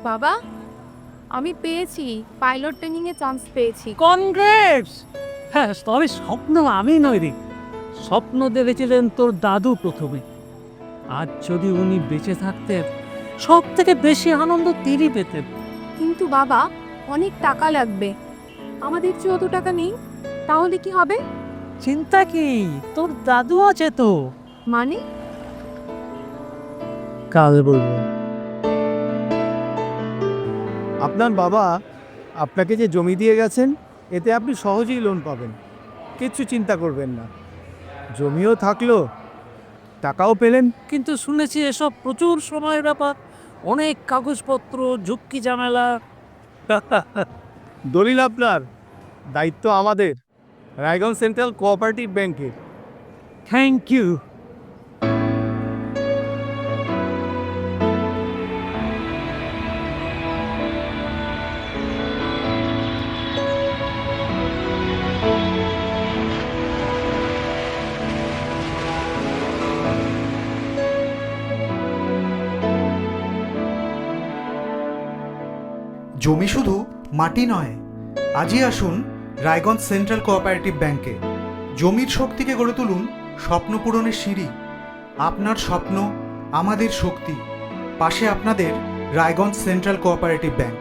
বাবা, আমি পেয়েছি, পাইলট ট্রেনিং এ চান্স পেয়েছি। কনগ্রেটস! হ্যাঁ, তবে স্বপ্ন আমি নই রে, স্বপ্ন দেখেছিলেন তোর দাদু প্রথমে। আজ যদি উনি বেঁচে থাকতেন, সব থেকে বেশি আনন্দ তিনি পেতেন। কিন্তু বাবা, অনেক টাকা লাগবে, আমাদের যে অত টাকা নেই। তাহলে কি হবে? চিন্তা কি, তোর দাদু আছে তো। মানে? কাল বলবো। আপনার বাবা আপনাকে যে জমি দিয়ে গেছেন, এতে আপনি সহজেই লোন পাবেন। কিচ্ছু চিন্তা করবেন না। জমিও থাকলো, টাকাও পেলেন। কিন্তু শুনেছি এসব প্রচুর সময়ের ব্যাপার, অনেক কাগজপত্র, ঝুঁকি ঝামেলা। দলিল আপনার, দায়িত্ব আমাদের, রায়গঞ্জ সেন্ট্রাল কোঅপারেটিভ ব্যাংকের। Thank you. জমি শুধু মাটি নয়, আজই আসুন রায়গঞ্জ সেন্ট্রাল কোঅপারেটিভ ব্যাংকে। জমির শক্তিকে গড়ে তুলুন স্বপ্ন পূরণের সিঁড়ি। আপনার স্বপ্ন আমাদের শক্তি। পাশে আপনাদের রায়গঞ্জ সেন্ট্রাল কোঅপারেটিভ ব্যাংক।